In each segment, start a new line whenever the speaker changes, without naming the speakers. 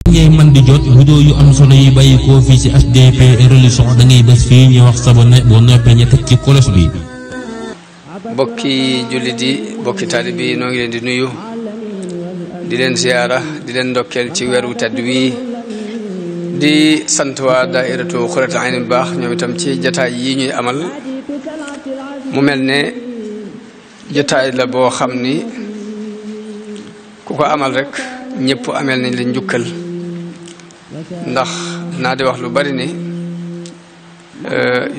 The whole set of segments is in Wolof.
ngay man di jot vidéo yu am solo yi bàyyi ko fii ci HDP Religion da ngay bés fii ñu wax sabone boo noppee ñu teg ci kolos bi.
bokki jullit yi bokki taalib yi noo ngi leen di nuyu di leen ziyaara di leen ndokkeel ci weeru tedd wi di sant waa daairatu Xuratul Ayni bu baax ñoom itam ci jataay yi ñuy amal mu mel ne jataay la boo xam ni ku ko amal rek ñëpp amel nañ leen njukkal ndax naa di wax lu bari ni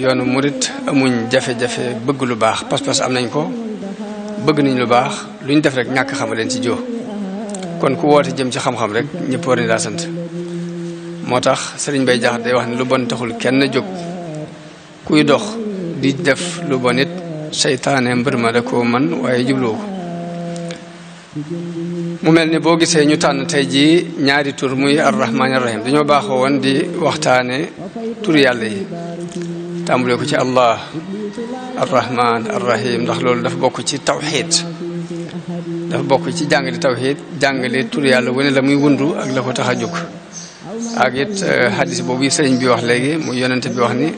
yoonu murit amuñ jafe-jafe bëgg lu baax pas-pas am nañ ko bëgg nañ lu baax luñ def rek ñàkk xam leen ci joo kon ku woote jëm ci xam-xam rek ñëpp war nañ laa sant moo tax sëriñ Bay Jaxate day wax ne lu bon taxul kenn jóg kuy dox di def lu bon it seytaane mbër ma da koo man waaye jubloo ko mu mel ni boo gisee ñu tànn tey jii ñaari tur muy arrahmaan arrahim dañoo baaxoo woon di waxtaane tur yàlla yi tàmbulee ko ci allah arrahmaan arrahim ndax loolu dafa bokk ci tawxiid dafa bokk ci jàngale tawxiid jàngale tur yàlla wane la muy wundu ak la ko tax a jóg ak it hadis boobu sëriñ bi wax léegi muy yonente bi wax ni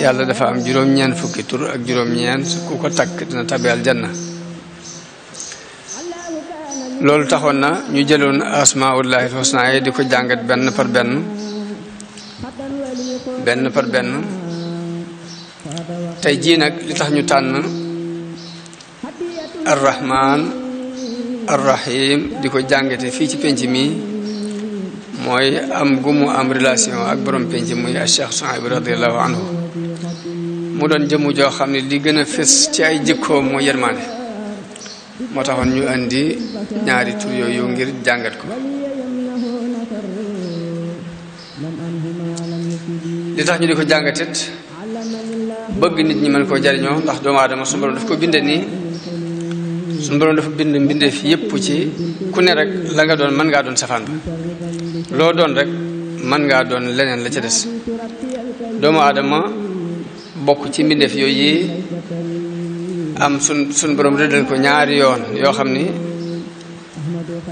yàlla dafa am juróom-ñeent fukki tur ak juróom-ñeent ku ko takk dina tabi aljanna loolu taxoon na ñu jëloon asmaullahi alhusna yi di ko jàngat benn par benn tey jii nag li tax ñu tànn arrahman arrahim di ko jàngate fii ci penc mi mooy am gu mu am relation ak borom penc muy Cheikh Souhaïbou radiallahu anhu mu doon jëmu joo xam ne li gën a fës ci ay jikkoom mooy yërmaande moo taxoon ñu andi ñaari tur yooyu ngir jàngat ko li tax ñu di ko jàngatit bëgg nit ñi mën koo jariñoo ndax doomu aadama suñu borom daf ko binde nii suñu borom dafa bind mbindeef yépp ci ku ne rek la nga doon mën ngaa doon safaan ba loo doon rek mën ngaa doon leneen la ca des doomu aadama bokk ci mbindeef yooyu yi am sun borom rëddal ko ñaari yoon yoo xam ni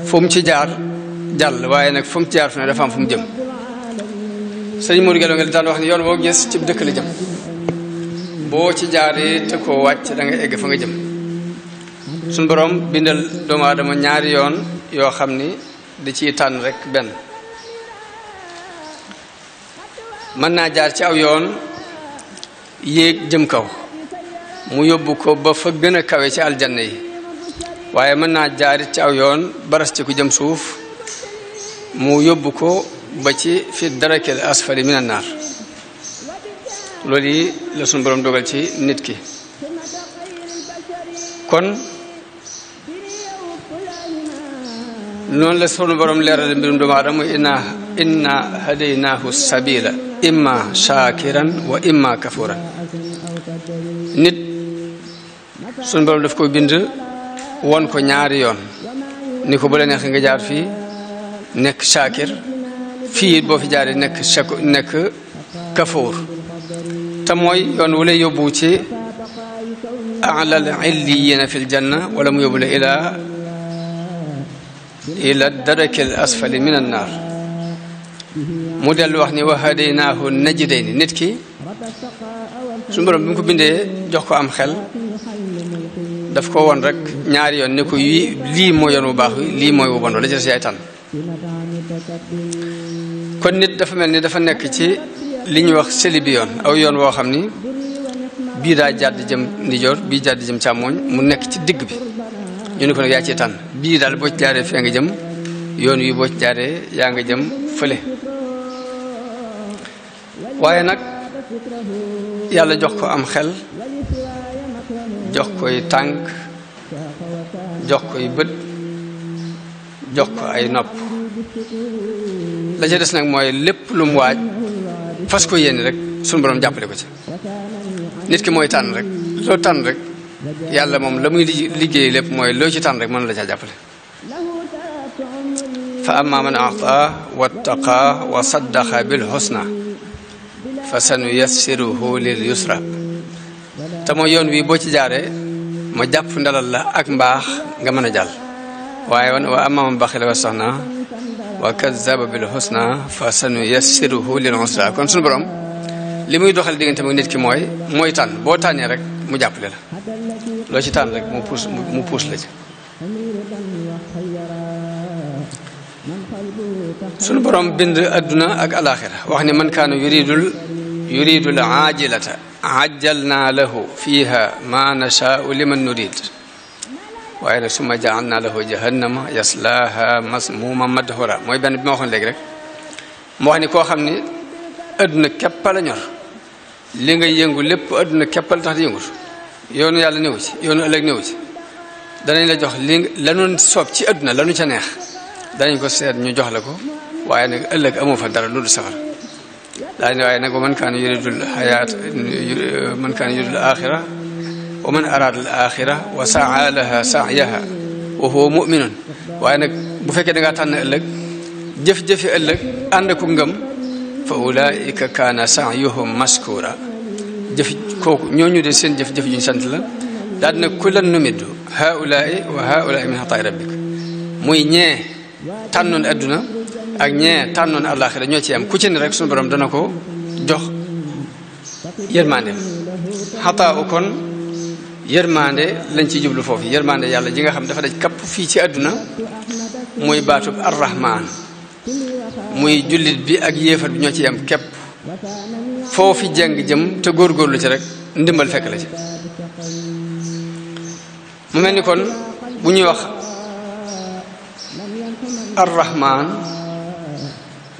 fu mu ci jaar jàll waaye nag fu mu ci jaar fu ne dafa am fu mu jëm sëñ Modou Gallo nga daan wax ni yoon boo gis ci dëkk la jëm boo ci jaaree te koo wàcc da nga egg fa nga jëm suñ borom bindal doomu aadama ñaari yoon yoo xam ni da ciy tànn rek benn mën naa jaar ci aw yoon yéeg jëm kaw mu yóbbu ko ba fa gën a kawe ci aljanna yi waaye mën naa jaarit ci aw yoon baras ci ku jëm suuf mu yóbbu ko ba ci fi darakil asfali minan naar loolu yi la suñu borom dogal ci nit ki kon noonu la sunu borom leeral mbirum doomu aadama inna hadaynaahu sabila imma shakiran wa imma kafuran nit sunu borom daf ko bind won ko ñaari yoon ni ko bu la neex nga jaar fii nekk shakir fii boo fi jaaree nekk kafuur te mooy yoon wu lay yóbbu ci a'lal illiyina fil janna wala mu yóbbu la ila darakil asfali min an naar mu dellu wax ni wa hadaynaahu najdayni nit ki suñu borom bi mu ko bindee jox ko am xel daf ko woon rek ñaari yoon ne ko lii mooy yoon bu baax wi lii mooy bu bon la jël si ay tànn kon nit dafa mel ni dafa nekk ci li ñuy wax seli bi yoon aw yoon woo xam ni bii daa jàdd jëm ndijoor bii jàdd jëm càmmooñ mu nekk ci digg bi ñu ne ko nag yaa ci tànn bii daal boo ci jaaree fee nga jëm yoon wi boo ci jaaree yaa nga jëm fële waaye nag yàlla jox ko am xel jox koy tànk jox koy bët jox ko ay nopp la ca des nag mooy lépp lu mu waaj fas ko yéene rek suñu borom jàppale ko ci nit ki mooy tànn rek loo tànn rek yàlla moom la muy liggéey lépp mooy loo ci tànn rek mën la caa jàppale fa amma man a'ta wattaqa wa saddaqa bil husna fa sanuyassiruhu lil yusra te mooy yoon wi boo ci jaaree ma jàpp ndalal la ak mbaax nga mën a jàll waaye wa amma man baxila wastaxna wa kazzaba bil husna fa sanuyassiruhu lil usra kon suñu borom li muy doxal diggante ak nit ki mooy tànn boo tànnee rek mu jàppale la loo ci tànn rek mu puus la ci suñu borom bind adduna ak alaxira wax ne man kaana yuridul aajilata ajjalna lahu fiha ma nashaa'u liman nurid waaye nag summa ja'alna lahu jahannama yaslaha masmuma madhura mooy benn bi ma waxoon léegi rek moo wax ni koo xam ni adduna képp la ñor li nga yëngu lépp adduna képp la tax di yëngut yoonu yàlla néew ci yoonu ëllëg néew ci danañ la jox li lanu soob ci adduna lanu ca neex danañ ko seet ñu jox la ko waaye nag ëllëg amoo fa dara lu dul safara daa ne waaye nag wa man kaana yuridul hayaat man kaana yuridul axira wa man araada al axira wa saa laha sa'yaha wa huwa mu'minun waaye nag bu fekkee da ngaa tànn ëllëg jëf-jëfi ëllëg ànd ku ngëm fa ulaika kaana sa'yuhum mashkura jëf kooku ñooñu de seen jëf-jëf juñ sant la daal dina kullan numiddu haulaai wa haulaai min ataai rabbik muy ñee tànnoon adduna ak ñee tànnoon àllaaxira ñoo ci am ku ci ne rek suñu borom dana ko jox yërmande xataa u kon yërmande lañ ci jublu foofu yërmande yàlla ji nga xam dafa daj kapp fii ci adduna muy baatub arrahman muy jullit bi ak yéefar bi ñoo ci am képp foofi jeng jëm te góorgóorlu ci rek ndimbal fekk la ci mu mel ni kon bu ñuy wax arrahman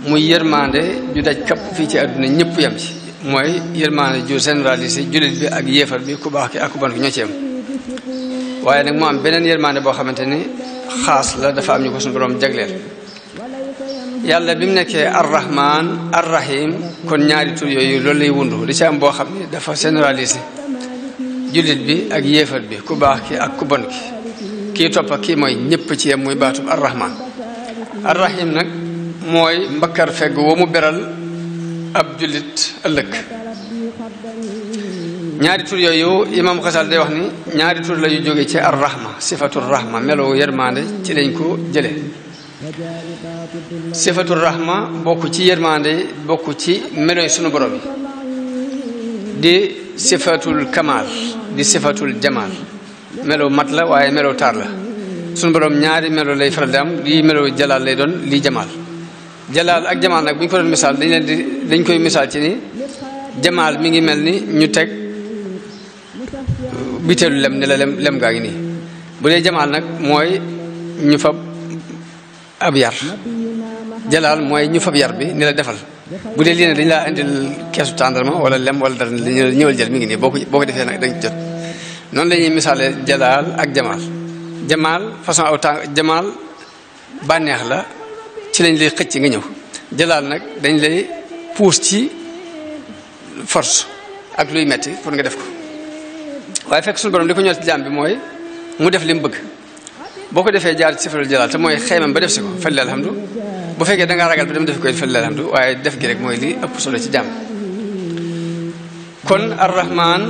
muy yërmande ju daj kapp fii ci àdduna ñëpp yam ci mooy yërmande ju généralisé jullit bi ak yéefar bi ku baax ki ak ku bon ki ñoo ci yam waaye nag mu am beneen yërmande boo xamante ni xaas la dafa am ñu ko suñu borom jagleel yàlla bi mu nekkee arrahman arrahim kon ñaari tur yooyu loolu lay wundu li ci am boo xam ne dafa généralisé jullit bi ak yéefar bi ku baax ki ak ku bon ki kii topp ak kii mooy ñëpp ci yem muy baatub arrahman arrahim nag mooy mbakkar fegg wa mu beral ab jullit ëllëg ñaari tur yooyu imam xasal day wax ni ñaari tur la yu jóge ci arrahma sifatul rahma melow yërmande ci lañ ko jële sifatul rahma bokk ci yërmande bokk ci meloy sunu borom yi di sifatul kamal di sifatul jamal melow mat la waaye melow taar la sunu borom ñaari melo lay faral di am lii melow jalaal lay doon lii jamaal jalaal ak jamaal nag bu ñu ko doon misaal dañ koy misaal ci ni jamaal mi ngi mel ni ñu teg biteelu lem ne la lem gaa ngi nii bu dee jamaal nag mooy ñu fab ab yar jalaal mooy ñu fab yar bi ni la defal bu dee lii ne dañ laa indil keesu tàndarma wala lem wala dara ñëwal jël mi ngi nii boo ko defee nag dañ jot noonu la ñuy misaale jalaal ak jamaal jamaal façon aw tàng jamaal bànneex la ci lañ lay xëcc nga ñëw jalaal nag dañ lay puus ci force ak luy metti pour nga def ko waaye fekk suñu borom li ko ñor ci jaam bi mooy mu def li mu bëgg boo ko defee jaar ci sifatul jalaal te mooy xeymam ba def si ko falil alhamdu bu fekkee da ngaa ragal ba dem def ko falil alhamdu waaye def gi rek mooy li ëpp solo ci jaam kon arrahman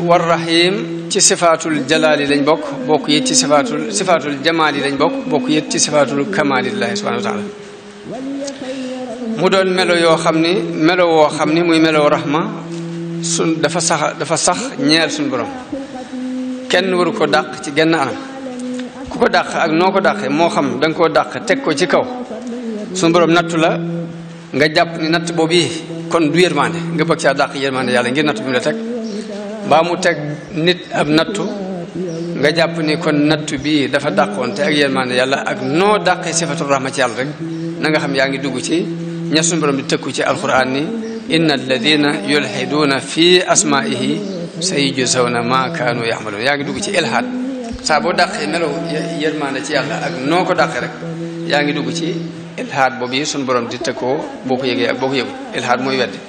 warrahim ci sifaatul jalaali lañ bokk it ci sifaatul jamaali lañ bokk it ci sifaatul kamaalillahi subhanahu wa taala mu doon melo yoo xam ni melo woo xam ni muy melo rahma dafa sax ñeel suñ borom kenn waru ko dàq ci genn anam ku ko dàq ak noo ko dàqee moo xam da nga koo dàq teg ko ci kaw suñ borom nattu la nga jàpp ni natt boobu yi kon du yërmande nga bëgg caa dàq yërmande yàlla ngir natt bi mu la teg mbaa mu teg nit ab nattu nga jàpp ni kon nattu bii dafa dàqoon te ak yërmande yàlla ak noo dàqee sifatul rahma ci yàlla rek na nga xam yaa ngi dugg ci ña suñu borom di tëkku ci alquran ni inna alladina yulhiduuna fi asmaihi sayujzawna ma kaanu ya'maluun yaa ngi dugg ci ilhaad saa boo dàqee melow yërmande ci yàlla ak noo ko dàqee rek yaa ngi dugg ci ilhaad boobu yi suñu borom di tëkkoo boo ko yëgee ak boo ko yëgul ilhaad mooy weddi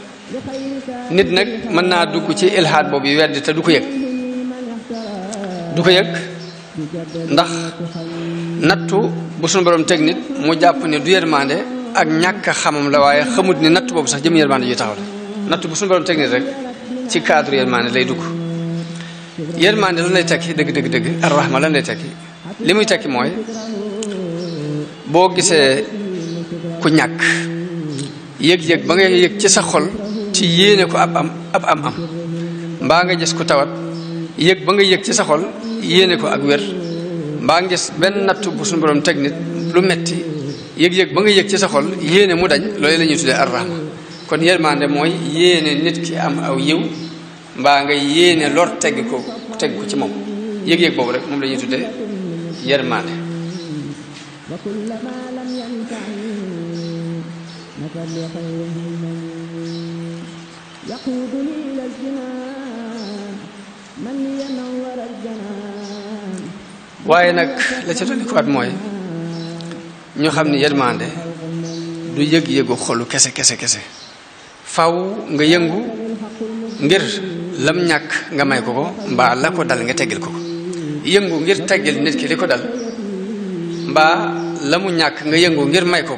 nit nag mën naa dugg ci ilhaad boobu yi weddi te du ko yëg ndax nattu bu suñu borom teg nit mu jàpp ne du yërmande ak ñàkk a xamam la waaye xamut ni natt boobu sax jëm yërmande ju taxaw la natt bu suñu borom teg nit rek ci cadre yërmande lay dugg yërmande lan lay tekki dëgg arrahma lan lay tekki li muy tekki mooy boo gisee ku ñàkk yëg-yëg ba nga yëg ci sa xol ci yéene ko ab am mbaa nga gis ku tawat yëg ba nga yëg ci sa xol yéene ko ak wér mbaa nga gis benn nattu bu suñu borom teg nit lu metti yëg-yëg ba nga yëg ci sa xol yéene mu dañ loolu la ñuy tuddee ar-rahma kon yërmande mooy yéene nit ki am aw yiw mbaa nga yéene lor teg ko ci moom yëg-yëg boobu rek moom la ñuy tuddee yërmande waaye nag la ca dolli ko waat mooy ñu xam ni yërmande du yëg-yëgu xolu kese faw nga yëngu ngir lam ñàkk nga may ko mbaa la ko dal nga teggil ko yëngu ngir teggil nit ki li ko dal mbaa la mu ñàkk nga yëngu ngir may ko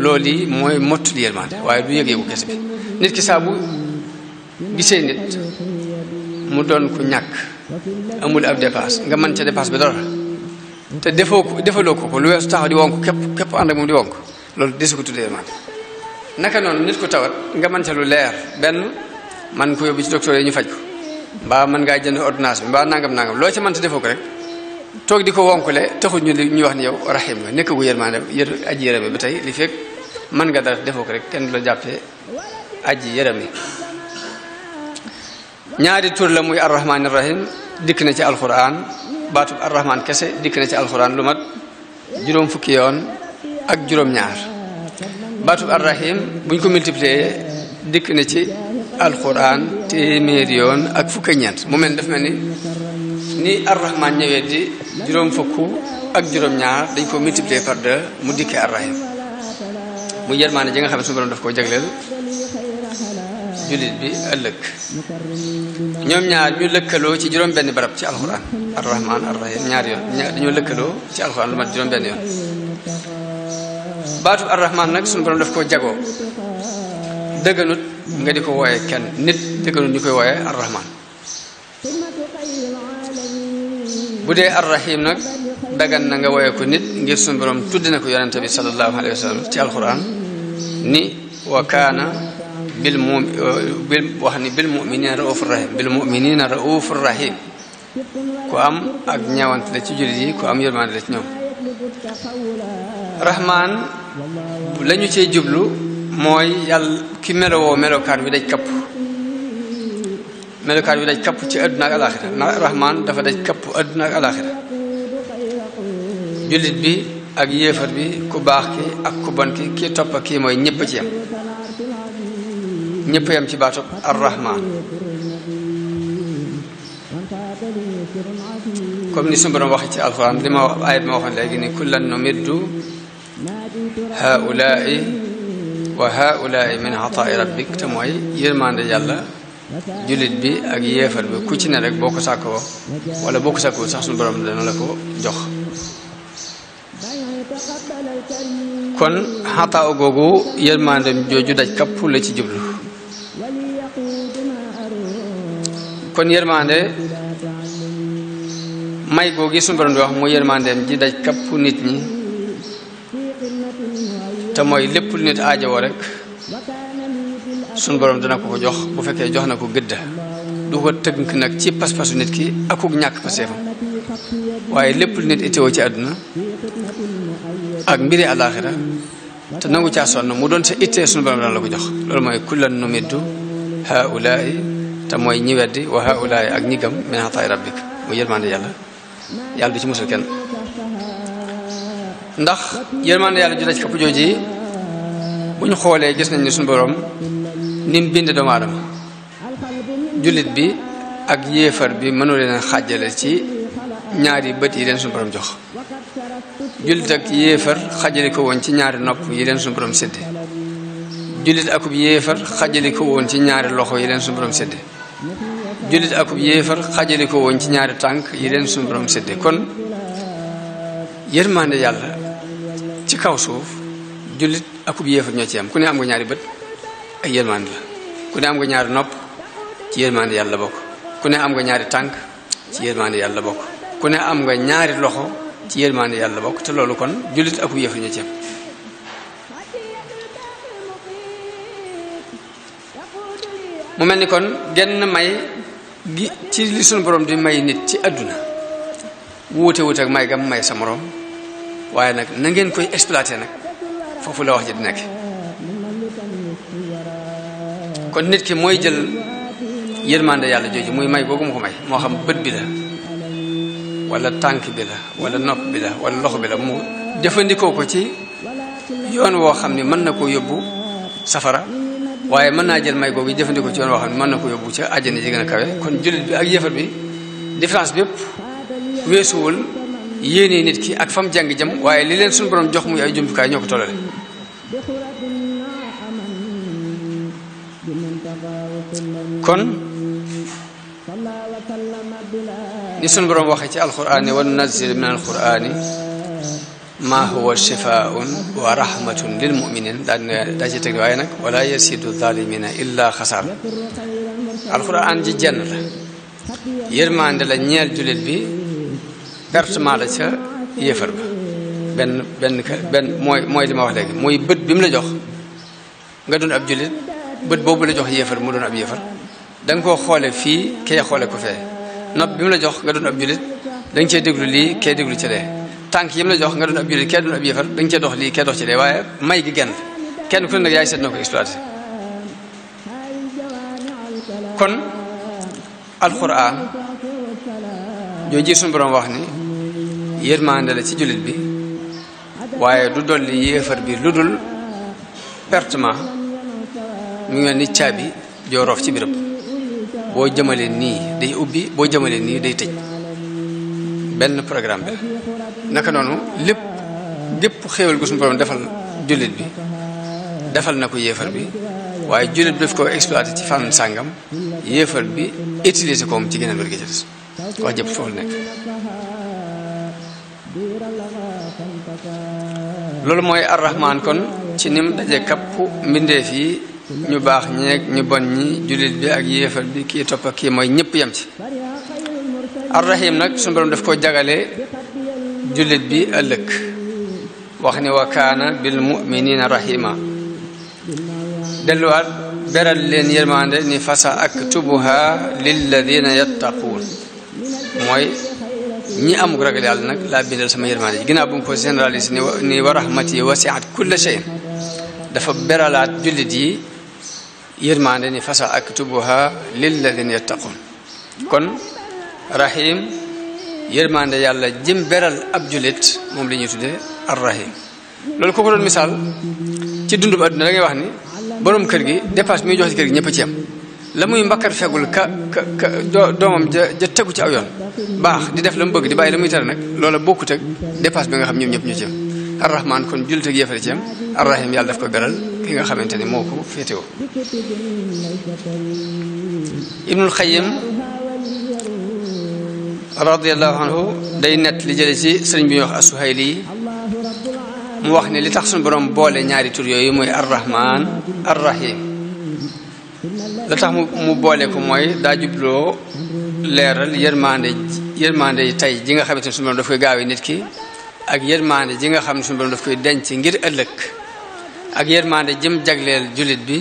loolu yi mooy mottu di yërmande waaye du yëg-yëgu kese bi nit ki saa bu gisee nit mu doon ku ñàkk amul ab dépasse nga mën ca dépasse bi dara te defaloo ko lu weesu taxaw di wonk képp ànd ak moom di wonk loolu desu ko tuddee yërmande naka noonu nit ku tawat nga mën ca lu leer benn man ko yóbbu ci docteur yi ñu faj ko mbaa mën ngaa jënd ordonnance bi mbaa nangam loo ca mën ta defoo ko rek toog di ko wonkule taxul ñu wax ni yow rahim nga nekk gu yërmande aji yërëme ba tey li fekk mën nga dara defoo ko rek kenn du la jàppee aji yërëme ñaari tur la muy arrahman arrahim dikk na ci alquran baatub arrahman kese dikk na ci alquran lu mat juróom fukki yoon ak juróom-ñaar baatub arrahim buñ ko multiplier dikk na ci alquran téeméeri yoon ak fukk ak ñeent mu mel daf mel ni arrahman ñëwee di juróom fukk ak juróom-ñaar dañ ko multiplier par 2 mu dikkee arrahim mu yërmaane ji nga xam ne suñu borom daf koo jagleel jullit bi ëllëg ñoom ñaar ñu lëkkaloo ci juróom benn barab ci alxuraan arrahman arrahim ñaari yoon dañoo lëkkaloo ci alxuraan lu mat juróom benn yoon baatu arrahman nag suñu borom daf koo jagoo dëgganut nga di ko wooye kenn nit dëgganut ñu koy wooye arrahman bu dee arrahim nag dagan na nga wooye ko nit ngir suñu borom tudd na ko yonente bi sallallahu alayhi wa sallam ci alxuraan ni wa kaana bil muminina raufur rahim bil muminina raufur rahim ku am ak ñeewante la ci jullit yi ku am yërmande la ci ñoom rahman la ñu cey jublu mooy yàlla ki melowoo melokaan wi daj kapp ci àdduna ak alaxira ndax rahman dafa daj kapp àdduna ak alaxira jullit bi ak yéefar bi ku baax ki ak ku bon ki kii topp kii mooy ñëpp ci yam ñëpp yam ci baatub arrahman comme ni suñu borom waxee ci alquran li ma ayat ma waxoon léegi ni kullan numiddu haulaai wa haulaai min ataai rabbik te mooy yërmande yàlla jullit bi ak yéefar bi ku ci ne rek boo ko sàkkoo wala boo ko sàkkoo sax suñu borom dana la ko jox kon xataa googu yërmandem jooju daj kapp la ci jublu kon yërmande may googi suñu borom di wax mooy yërmandeem ji daj kapp nit ñi te mooy lépp lu nit aajowoo rek suñu borom dana ko jox bu fekkee jox na ko gëdda du ko tënk nag ci pas-pasu nit ki akuk ñàkk paseefam waaye lépp lu nit itteewoo ci àdduna ak mbiri àllaaxira te nangu caa sonn mu doon sa ittee suñu borom dana la ko jox loolu mooy kullan numiddu haulaai te mooy ñi weddi wa haulaai ak ñi gëm min ataay rabbik mu yërmande yàlla du ci musal kenn ndax yërmande yàlla ju daj kapp jooji bu ñu xoolee gis nañ ne suñu borom ni mu bind doomu aadama jullit bi ak yéefar bi mënu leen xàjjale ci ñaari bët yi leen suñu borom jox jullit ak yéefar xàjjale ko woon ci ñaari nopp yi leen suñu borom sédde jullit akub yéefar xàjjale ko woon ci ñaari loxo yi leen suñu borom sédde jullit akub yéefar xàjjale ko woon ci ñaari tànk yi leen suñu borom sédde kon yërmande yàlla ci kaw suuf jullit akub yéefar ñoo ci am ku ne am nga ñaari bët ay yërmande la ku ne am nga ñaari nopp ci yërmande yàlla bokk ku ne am nga ñaari tànk ci yërmande yàlla bokk ku ne am nga ñaari loxo ci yërmande yàlla bokk te loolu kon jullit akub yéefar ñoo ci am mu mel ni kon genn may gi ci li suñu borom di may nit ci àdduna wuute ak may gam may sa morom waaye nag na ngeen koy exploité nag foofu la wax ji di nekk kon nit ki mooy jël yërmande yàlla jooju muy may googu mu ko may moo xam bët bi la wala tànk bi la wala nopp bi la wala loxo bi la mu jëfandikoo ko ci yoon woo xam ni mën na koo yóbbu safara waaye mën naa jël may googu jëfandikoo ci yoon woo xam ne mën na ko yóbbu ca àjjana ji gën a kawe kon jullit bi ak yéefar bi différence bi yëpp weesuwul yéenee nit ki ak fam jàng jëm waaye li leen suñu borom jox muy ay jumtukaay ñoo ko tollale kon ni suñu borom waxee ci alquraan wa nunazzil min alquraani ma huwa shifaa'un wa rahmatun lil mu'minin daa ci teg waaye nag wala yasidu zalimina illa xasaar alquraan ji jenn la yërmande la ñeel jullit bi pertement la ca yéefar ba benn mooy li ma wax léegi mooy bët bi mu la jox nga doon ab jullit bët boobu la jox yéefar mu doon ab yéefar da nga koo xoole fii kee xoole ko fee nopp bi mu la jox nga doon ab jullit da nga cee déglu lii kee déglu ci lee tànk yi mu la jox nga doon ab jullit kee doon ab yéefar da nga cee dox lii kee dox ci lee waaye may gi genn kenn ku ne nag yaay seet noo ko exploité kon alquran jooju suñu borom wax ni yërmande la ci jullit bi waaye du dolli yéefar bi lu dul pertement mu ngi mel ni caabi joo roof ci birëb boo jëmalee nii day ubbi boo jëmalee nii day tëj benn programme bi naka noonu lépp xéewal gu suñu borom defal jullit bi defal na ko yéefar bi waaye jullit bi daf ko exploité ci fànn sàngam yéefar bi utiliser ko ci geneen wér gi ci des wax jëpp foofu nekk loolu mooy arrahman kon ci nim daje kapp mbindeef yi ñu baax ñeeg ñu bon ñi jullit bi ak yéefar bi kii topp ak kii mooy ñëpp yem ci arrahim nag suñu borom daf ko jagale jullit bi ëllëg wax ni wa kaana bil muminina rahima delluwaat beral leen yërmande ni fasa aktubuha lilladina yattaquun mooy ñi amuk ragal yàlla nag laa bindal sama yërmande ji ginnaaw bu mu ko généralise ni wa rahmati wasiat kulla shay'in dafa beralaat jullit yi yërmande ni fasa aktubuha lilladina yattaquun kon rahim yërmande yàlla jëm beral ab jullit moom la ñuy tuddee arrahim loolu ko doon misaal ci dundub àdduna da ngay wax ni borom kër gi dépasse muy jox ci kër gi ñëpp a ci am la muy mbakkar fegul ka doomam ja tegu ci aw yoon baax di def la mu bëgg di bàyyi la muy tere nag loola bokkut ak dépasse bi nga xam ñoom ñëpp ñu ci am arrahman kon jullit ak yéefar ci am arrahim yàlla daf ko beral ki nga xamante ni moo ko féetewoo ibnul xayyim radiyallahu anhu day nett li jële ci sëriñ bi ñuy wax as-Suhayli mu wax ne li tax suñu borom boole ñaari tur yooyu mooy arrahman arrahim la tax mu boole ko mooy daa jubloo leeral yërmande yi tey ji nga xamante ne suñu borom daf koy gaawee nit ki ak yërmande ji nga xam ne suñu borom daf koy denc ngir ëllëg ak yërmande jëm jagleel jullit bi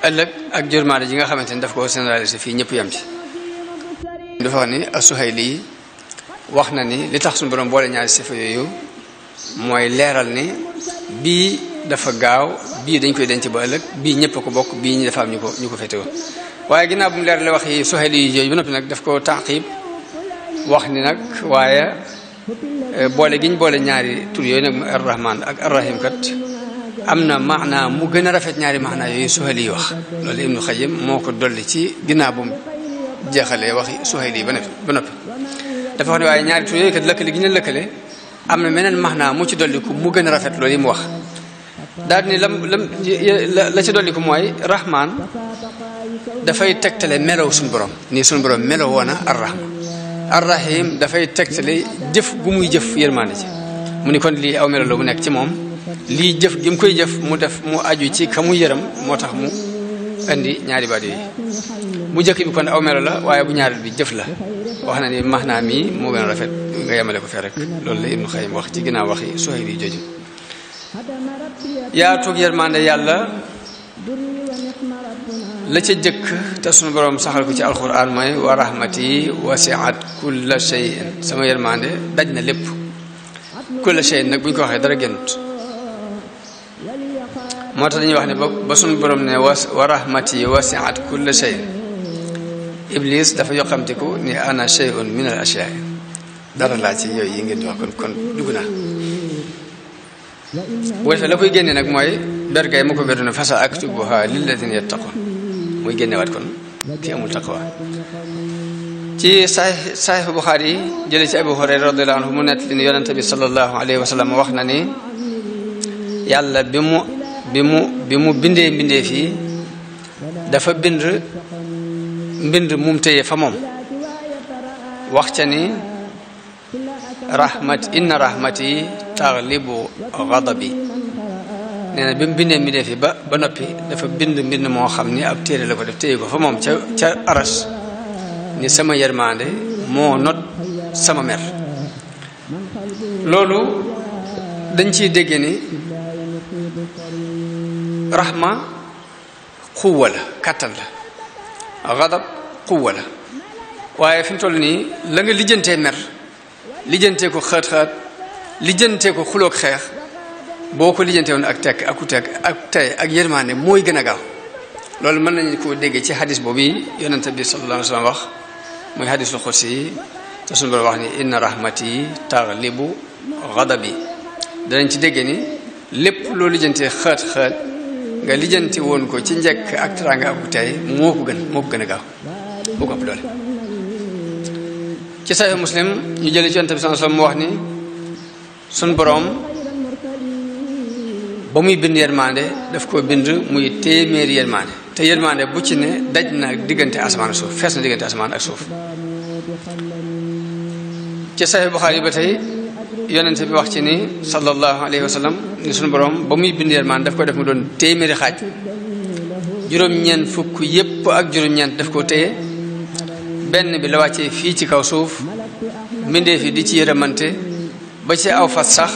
ëllëg ak yërmande ji nga xamante ne daf ko généraliser fii ñëpp yam ci dafa wax ni as-Suhayli wax na ni li tax suñu borom boole ñaari sifa yooyu mooy leeral ni bii dafa gaaw bii dañ koy denc ba ëllëg bii ñëpp a ko bokk bii ñi dafa am ñu ko féetewoo waaye ginnaaw bu mu leerale wax yi Suhayli yi yooyu ba noppi nag daf ko taqib wax ni nag waaye boole gi ñu boole ñaari tur yooyu nag mooy arrahman ak arrahim kat am na maanaa mu gën a rafet ñaari maanaa yooyu Suhayli yi wax loolu Ibnu Xayyim moo ko dolli ci ginnaaw bu mu jeexalee waxi Suhayli yi ba noppi dafa wax ne waaye ñaari tur yooyu kat lëkkale gi ñu lëkkale am na meneen maanaa mu ci dolliku mu gën a rafet loolu yi mu wax daal ni la ci dolliku mooy rahman dafay tegtale melow suñu borom nii suñu borom melow woona arrahim dafay tegtale jëf gu muy jëf yërmaande ci mu ni kon lii aw melo la bu nekk ci moom lii jëf gi mu koy jëf mu def mu aju ci ka mu yërëm moo tax mu indi ñaari baat yooyu bu jëkk bi kon aw melo la waaye bu ñaareel bi jëf la wax na ni maanaam mii moo gën a rafet nga yemale ko fee rek loolu la Ibnu Xayyim wax ci ginnaaw waxi Suhayli jooju yaatug yërmande yàlla la ca jëkk te sunu borom saxal ko ci alquran mooy wa rahmati wasi'at kulla shay'in sama yërmande daj na lépp kulla shay'in nag bu ñu ko waxee dara génnut moo tax dañuy wax ne ba sunu borom ne wa rahmati wasi'at kulla shay'in iblis dafa yoxamtiku ni ana shay'un min al ashyaa dara laa ci yooyu yi ngeen di wax kon dugg naa bu defee la koy génne nag mooy bergay ma ko beru ne fasa aktubuha lilladina yattaqun muy génnewaat kon ki amul taqwa ci saxiix Buxaari yi jële ci Abu Hurayra radiyallahu anhu mu nett li ni yonente bi sallallahu alayhi wa sallam wax na ni yàlla bi mu bindee mbindee fii dafa mbind mum téye fa moom wax ca ni inna rahmati taglibu ghadabi nee na bi mu bindee mbindee fi ba noppi dafa mbind moo xam ni ab téere la ko def téye ko fa moom ca aras ni sama yërmande moo not sama mer loolu dañ ciy dégg ni rahma xuwa la kàttan la ghadab xuwa la waaye fi mu toll nii la nga lijjantee mer lijjantee ko xaat-xaat lijjantee ko xuloog xeex boo ko lijjantee woon ak tekk ak tey ak yërmande mooy gën a gaaw loolu mën nañu koo déggee ci hadis boobu yonente bi sallallahu alayhi wa sallam wax muy hadisul xudsi yi te suñu borom wax ni inna rahmati taglibu ghadabi danañ ci déggee ni lépp loo lijjantee xaat-xaat nga lijjanti woon ko ci njëkk ak teraanga ak tey moo ko gën a gaaw moo ko ëpp doole ci Sahih Muslim ñu jëlee ci yonente bi sallallahu alayhi wa sallam mu wax ni suñ boroom ba muy bind yërmande daf ko bind muy téeméeri yërmande te yërmande bu ci ne daj na diggante asamaan ak suuf fees na diggante asamaan ak suuf ci Sahih Buxaari ba tey yonente bi wax ci ni sallallahu alayhi wa sallam ni suñu borom ba muy bind yërmande daf ko def mu doon téeméeri xaaj juróom-ñeent fukk yépp ak juróom-ñeent daf ko téye benn bi la wàccee fii ci kaw suuf mbindee fi di ci yërëmante ba ci aw fas sax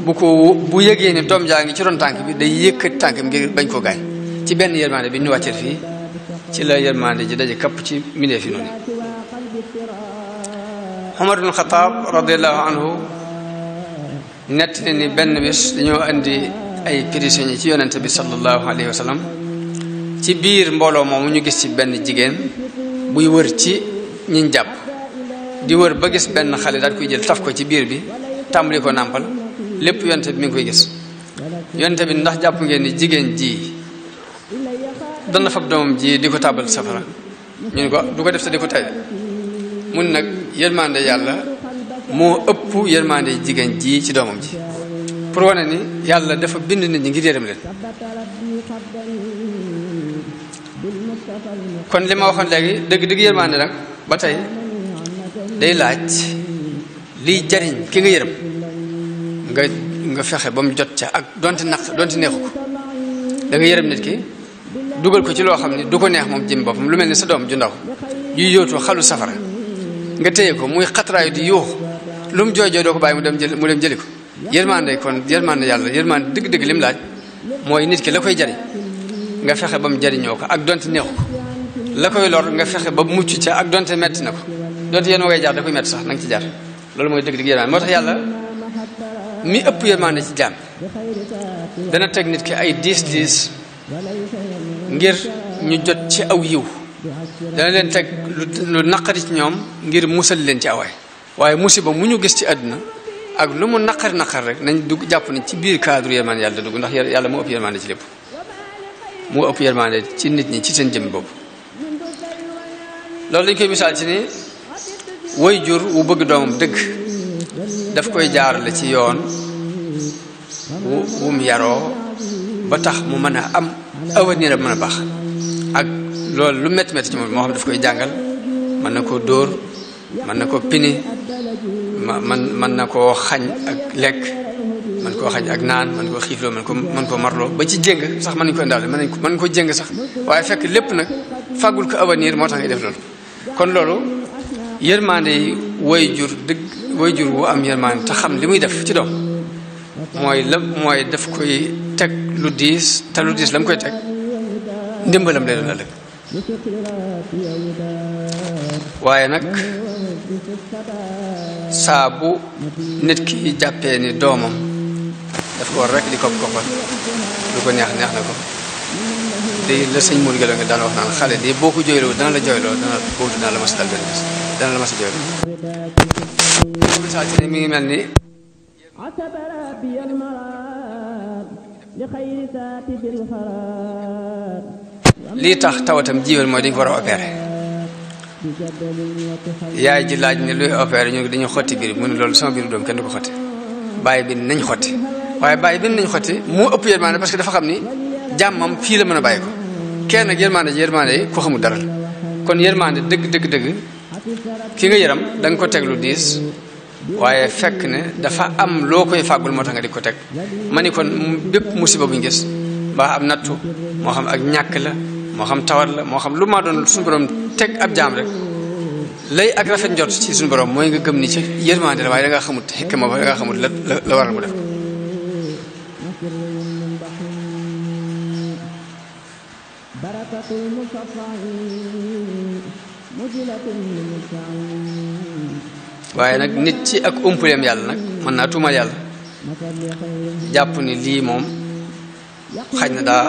bu yëgee ni doom jaa ngi ci ron tànk bi day yëkkati tànk bi ngir bañ koo gaañ ci benn yërmande bi ñu wàccee fii ci la yërmande ji daje kapp ci mbindee fi noonu Umar ibn Xataab radiyallahu anhu nett ni benn bis dañoo andi ay prisonniers ci yonente bi sallallahu alayhi wa sallam ci biir mbooloo moomu ñu gis ci benn jigéen buy wër ci ñiñ jàpp di wër ba gis benn xale daal koy jël taf ko ci biir bi tàmbali ko nàmpal lépp yonente bi mi ngi koy gis yonente bi ndax jàpp ngeen ni jigéen ji dana fab doomam ji di ko tàbbal safara ñu ne ko du ko def te di ko tay mun nag yërmande yàlla moo ëpp yërmande jigéen ji ci doomam ji pour wane ni yàlla dafa bind nit ñi ngir yërëm leen kon li ma waxoon léegi dëgg yërmande nag ba tey day laaj liy jariñ ki nga yërëm nga fexe ba mu jot ca ak donte neexu ko da nga yërëm nit ki dugal ko ci loo xam ne du ko neex moom jëm boppam lu mel ni sa doom ju ndaw yuy yóotu xalu safara nga téye ko muy xatraayu di yuux lu mu jooy doo ko bàyyi mu dem jëli ko yërmande kon yërmande yàlla yërmande dëgg-dëgg lim laaj mooy nit ki la koy jariñ nga fexe ba mu jariñoo ko ak donte neexu ko la koy lor nga fexe ba mucc ca ak donte metti na ko donte yéen ngay jaar da koy metti sax na nga ci jaar loolu mooy dëgg-dëgg yërmande moo tax yàlla mi ëpp yërmande ci jaam dana teg nit ki ay diis ngir ñu jot ci aw yiw dana leen teg lu naqari ci ñoom ngir musal leen ci awaay waaye musiba mu ñu gis ci àdduna ak lu mu naqar rek nañ dugg jàpp nañ ci biir cadre yërmande yàlla dugg ndax yàlla moo ëpp yërmande ci lépp moo ëpp yërmande ci nit ñi ci seen jëm bopp loolu dañ koy misaal ci ni way jur wu bëgg doomam dëgg daf koy jaarale ci yoon wu mu yaroo ba tax mu mën a am avenir a mën a baax ak loolu lu métti ci moom moo xam daf koy jàngal mën na koo dóor mën na koo pini mën na koo xañ ak lekk mën koo xañ ak naan mën koo xiifloo mën koo marloo ba ci jéng sax mën nañ ko indaale mën ko jéng sax waaye fekk lépp nag fàggul ko avenir moo tax ngay def loolu kon loolu yërmande yi way jur wu am yërmande te xam li muy def ci doom mooy daf koy teg lu diis te lu diis la mu koy teg ndimbalam lay doon ëllëg waaye nag saa bu nit ki jàppee ni doomam daf ko war rek di koppal lu ko neex na ko di la sëñ Mourou Gelo nga daan wax naan xale di boo ko jooyloo dana la jooyloo dana la mas dal benn bis dana la mas a jooyloo misaal ci ne mi ngi mel ni lii tax tawatam jiwal mooy dañ ko war a opéré yaay ji laaj ne luy opéré ñu dañu xotti biir mu ne loolu sama biiru doom kenn du ko xotti bàyyi bi nañ xotti waaye bàyyi bi nañ xotti moo ëpp yërmande parce que dafa xam ni jàmmam fii la mën a bàyyi ko kenn nag yërmande yi ko xamul dara kon yërmande dëgg ki nga yëram da nga ko teg lu diis waaye fekk ne dafa am loo koy fàggul moo tax nga di ko teg ma ni kon bépp musiba buñ gis mbaa am nattu moo xam ak ñàkk la moo xam tawat la moo xam lu ma doon suñu borom teg ab jaam rek lay ak rafet njort ci suñu borom mooy nga gëm ni ci yërmande la waaye da nga xamut xikma ba da nga xamut la waral mu def waaye nag nit ci ak umpuleem yàlla nag mën naa tuumal yàlla jàpp ni lii moom xaj na daa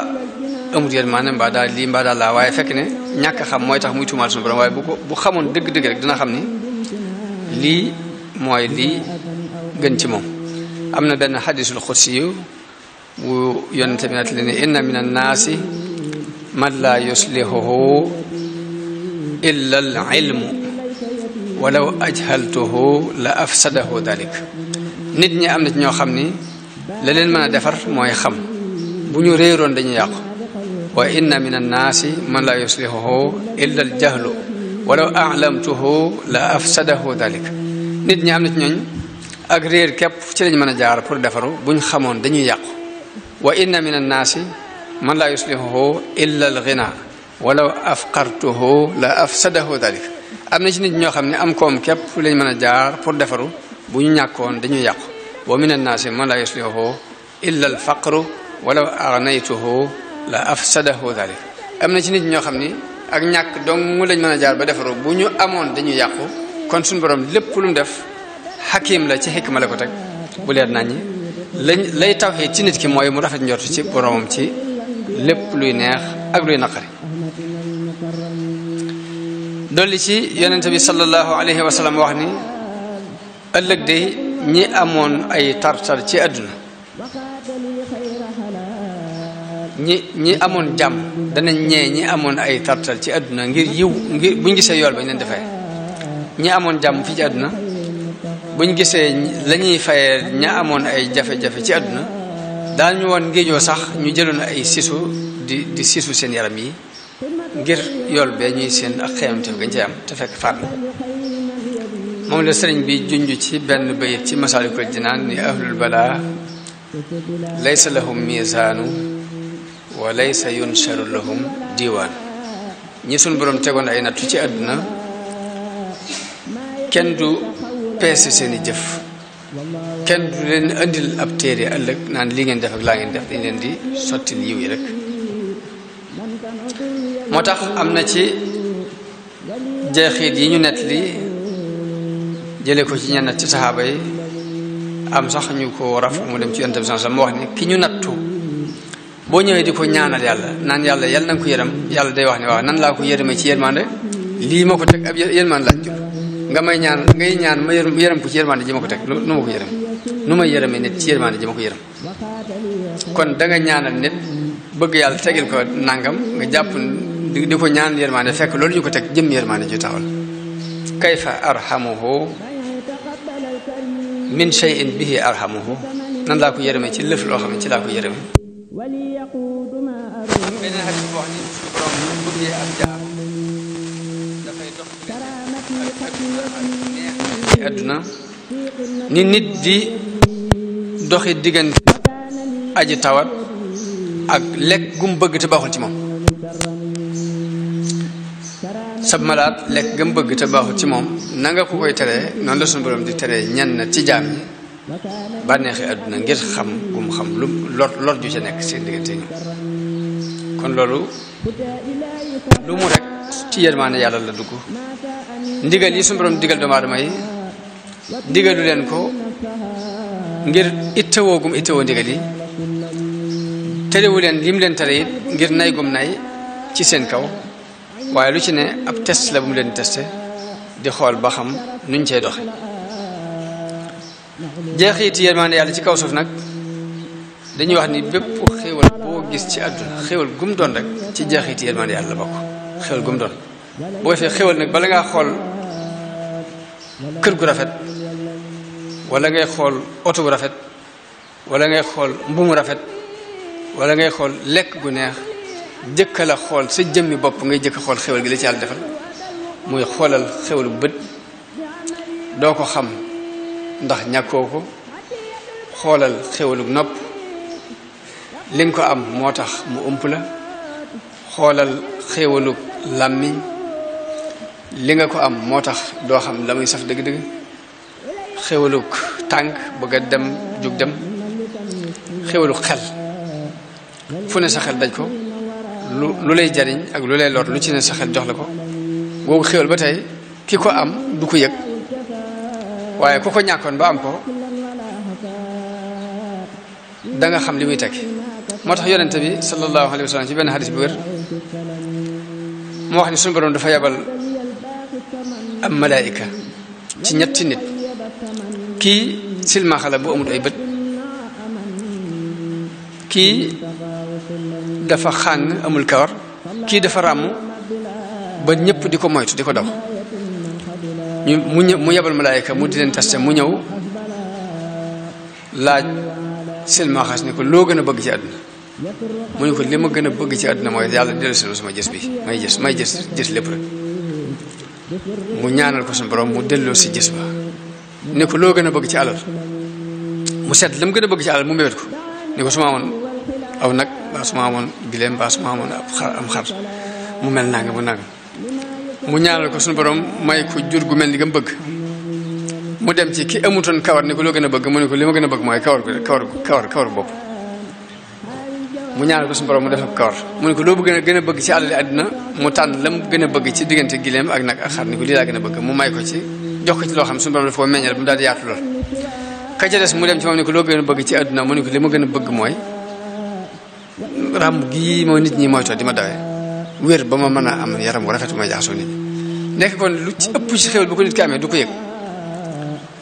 amut yërmande mbaa daal lii mbaa daal laa waaye fekk ne ñàkk xam mooy tax muy tuumaal suñu borom waaye bu xamoon dëgg-dëgg rek dina xam ni lii mooy lii gën ci moom am na benn xadisul xudsi yu bu yonente bi nat li ne inna min annaasi man laa yuslihuhu illa al ilmu walaw ajhaltuhu la afsadahu dalik nit ñi am na ci ñoo xam ni la leen mën a defar mooy xam bu ñu réeroon dañu yàqu wa inna min annaasi man laa yuslihuhu illa al jahlu walaw a'lamtuhu la afsadahu dalik nit ñi am na ci ñooñ ak réer képp ci lañ mën a jaar pour defaru buñ xamoon dañuy yàqu wa inna min annaasi man laa yuslihuhu illa al ghina walaw afqartuhu la afsadahu dalik am na ci nit ñoo xam ne am koom képp lañ mën a jaar pour defaru bu ñu ñàkkoon dañuy yàqu wa min annaasi man laa yuslihuhu illa al faqru walaw aghnaytuhu la afsadahu dalik am na ci nit ñoo xam ni ak ñàkk dong lañ mën a jaar ba defaru bu ñu amoon dañuy yàqu kon suñu borom lépp lu mu def xakim la ci xikma la ko teg bu leer nañ ñi lay tawxiid ci nit ki mooy mu rafet njort ci boromam ci lépp luy neex ak luy naqari dolli ci yonente bi sallallahu alayhi wa sallam wax ni ëllëg de ñi amoon ay tartar ci àdduna ñi amoon jàmm danañ ñee ñi amoon ay tartar ci àdduna ngir yiw ngir buñ gisee yool ba ñu leen defee ñi amoon jàmm fii ci àdduna buñ gisee la ñuy fayee ña amoon ay jafe-jafe ci àdduna daañu woon ngéejoo sax ñu jëloon ay sisu di sisu seen yaram yi ngir yool bee ñuy seen ak xeemante gañ cay am te fekk faat na moom la sëriñ bi junj ci benn bayit ci Masaalikul Jinaan ni ahlul balaa laysa lahum miisaanu wa laysa yunsharu lahum diiwaan ñi suñ borom tegoon ay nattu ci àdduna kenn du peese seeni jëf kenn du leen andil ab téere ëllëg naan li ngeen def ak laa ngeen def dañ leen di sottil yiw yi rek moo tax am na ci jeexit yi ñu nett li jële ko ci ñenn ci saxaaba yi am sax ñu ko raf mu dem ci yonent bi sallallahu alayhi wasallam mu wax ni ki ñu nattu boo ñëwee di ko ñaanal yàlla naan yàlla na nga ko yërëm yàlla day wax ne waaw nan laa ko yërëmee ci yërmande lii ma ko teg ab yërmande laaj jur nga may ñaan ngay ñaan ma yërëm ko ci yërmande ji ma ko teg nu ma ko yërëm nu may yërëmee nit ci yërmande ji ma ko yërëm kon da nga ñaanal nit bëgg yàlla tegil ko nangam nga jàpp di ko ñaan yërmande fekk loolu ñu ko teg jëm yërmande ju taxawal kayfa arhamuhu min shay'in bihi arhamuhu nan laa ko yërëmee ci lëf loo xam ne ci laa ko yërëmee beneen xadis boo xam ne suñu borom bëggee ab jaam dafay dox ci àdduna ni nit di doxi diggante aji tawat ak lekk gum bëgg te baaxul ci moom sab malaat lekk gam bëgg te baaxul ci moom na nga ko koy teree noonu la suñu borom di teree ñenn ci jaam ñi bànneexi àdduna ngir xam gum xam lu lor ju ca nekk seen diggante ñu kon loolu lu mu rek ci yërmaande yàlla la dugg ndigal yi suñu borom digal doomu aadama yi digalu leen ko ngir ittewoo gum ittewoo ndigal yi terewu leen lim leen tere it ngir nay gum nay ci seen kaw waaye lu ci ne ab test la bu mu leen testé di xool ba xam nuñ cey doxe jeexiti yërmaande yàlla ci kaw suuf nag dañuy wax ni bépp xéewal boo gis ci àdduna xéewal gum doon rek ci jeexiti yërmaande yàlla la bokk xéewal gum doon boo defee xéewal nag bala ngaa xool kër gu rafet wala ngay xool oto bu rafet wala ngay xool mbumu rafet wala ngay xool lekk gu neex jëkka la xool sa jëmmi bopp ngay jëkk xool xéwal gi la ci yàlla defal muy xoolal xéwalu bët doo ko xam ndax ñàkkoo ko xoolal xéwalu nopp li nga ko am moo tax mu ëmp la xoolal xéwalu làmmiñ li nga ko am moo tax doo xam la muy saf dëgg-dëgg xéwalu tànk bëgg a dem jug dem xéwalu xel fu ne sa xel daj ko lu lay jariñ ak lu lay lor lu ci ne sa xel jox la ko googu xéwal ba tey ki ko am du ko yëg waaye ku ko ñàkkoon ba am ko da nga xam li muy tekki moo tax yonente bi sallallahu alayhi wa sallam ci benn xadis bu wér moo wax ni suñu borom dafa yabal am malaayika ci ñetti nit kii silmaxa la bu amul ay bët kii dafa xàng amul kawar kii dafa ràmm ba ñëpp di ko moytu di ko daw mu yebal malaayika mu di leen testé mu ñëw laaj silmaxas ni ko loo gën a bëgg ci àdduna mu ne ko li ma gën a bëgg ci àdduna mooy yàlla dellu si sama jës bi may jës lépp rek mu ñaanal ko suñu borom mu delloo si jës ba ne ko loo gën a bëgg ci alal mu seet la mu gën a bëgg ci alal mu mébét ko ni ko su ma amoon aw nag baa su ma amoon gileem baa su ma amoon am xar mu mel nanga mu nanga mu ñaanal ko suñu borom may ko jur gu mel ni nga bëgg mu dem ci ki amutoon kawar ni ko loo gën a bëgg mu ne ko li ma gën a bëgg mooy kawar bopp mu ñaanal ko suñu borom mu def ko kawar mu ne ko loo gën a bëgg ci àlali àddina mu tànn la mu gën a bëgg ci diggante gileem ak nag ak xar ni ko lii laa gën a bëgg mu may ko ci jox ko ci loo xam suñu borom dafa ko meññal bu mu daal di yaatu lool ka ca des mu dem ci moom ni ko loo gën a bëgg ci àdduna mu ne ko li ma gën a bëgg mooy ràmm gii moo nit ñi mooy toog di ma dawee wér ba ma mën a am yaram wu rafet may jaxasoo nit ñi nekk kon lu ci ëpp ci xéwal bu ko nit ki amee du ko yëg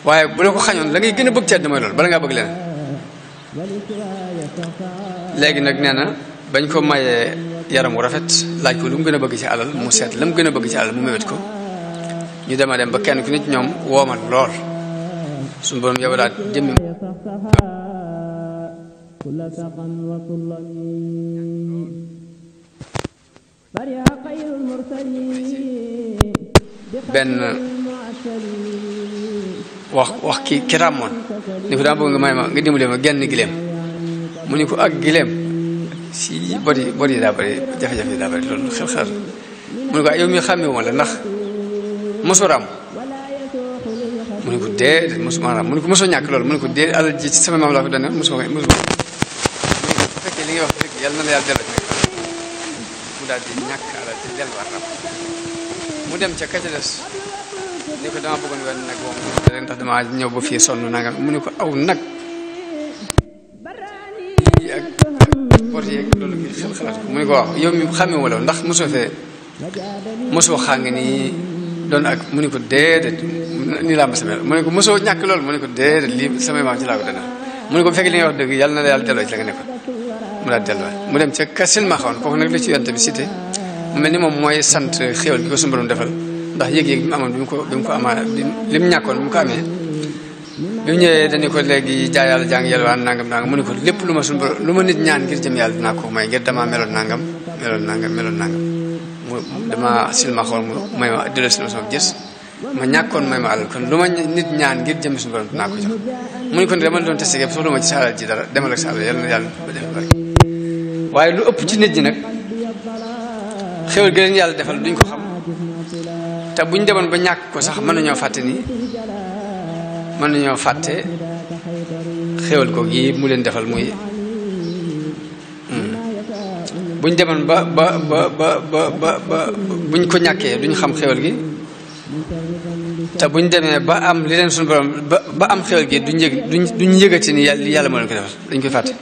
waaye bu la ko xañoon la ngay gën a bëgg ci àdduna mooy loolu bala ngaa bëgg leneen léegi nag nee na bañ ko mayee yaram wu rafet laaj ko lu mu gën a bëgg ci alal mu seet la mu gën a bëgg ci alal mu mébét ko ñu dema dem ba kenn ku nit ñoom woomal lool suñu borom yabalaat jëmmi benn wax ki ràmmoon ni ko daa bëgg nga may ma nga dimbali ma genn gileem mu ni ko ak gileem si bodi daa bëri jafe-jafe yi daa bëri loolu xel mu ni ko yow mi xàmmee woon la ndax mosoo ràmm mu ne ko déedéet mosuma ràmm mu ne ko mosoo ñàkk loolu mu ne ko déedéet alal ji ci sama maam laa ko dane mosuma bu fekkee li ngay wax dëgg yàlla na la yàlla delloo mu daal di ñàkk alal ci delluwaat ràmm mu dem ca kaca des ni ko dama bëggoon wenn nag moom ndax dama ñëw ba fii sonn nanga mu ne ko aw nag yi ak pot yeeg loolu gi xalaat ko mu ne ko waaw yow mi xàmmee wala ndax mosoo xàng nii doon ak mu ne ko déedéet nii laa ma samel mu ne ko mosoo ñàkk loolu mu ne ko déedéet lii samay maam ci laa ko dana mu ne ko bu fekkee li ngay wax dëgg yàlla na la yàlla delloo ci la nga nekkoon mu daal delloo mu dem ca kasil ma xawoon kooku nag la ci yonte bi cité mu mel ni moom mooy sant xéwal bi ko suñu borom defal ndax yëg-yëg bi mu amoon bi mu ko amaa li mu ñàkkoon bi mu ko amee bi mu ñëwee dañu ko léegi jaay yàlla jàng yelwaan nangam nangam mu ne ko lépp lu ma suñu borom lu ma nit ñaan ngir jëm yàlla dinaa ko may ngir damaa meloon nangam mu dama silma xool mu may ma delloo si sama gis ma ñàkkoon may ma alal kon lu ma nit ñaan ngir jëm suñu borom dinaa ko jox mu ne ko dama doon testé gépp soxla ma ci sa alal ji dara demal ak sa alal yàlla na yàlla ba def bari waaye lu ëpp ci nit ñi nag xéwal gi leen yàlla defal duñ ko xam te buñ demoon ba ñàkk ko sax mën nañoo fàtte xéwal ko gi mu leen defal muy buñ demoon ba buñ ko ñàkkee duñ xam xéwal gi te buñ demee ba am li leen suñu borom ba am xéwal gi duñ yëgati ni yàlla moo leen ko defal dañ koy fàtte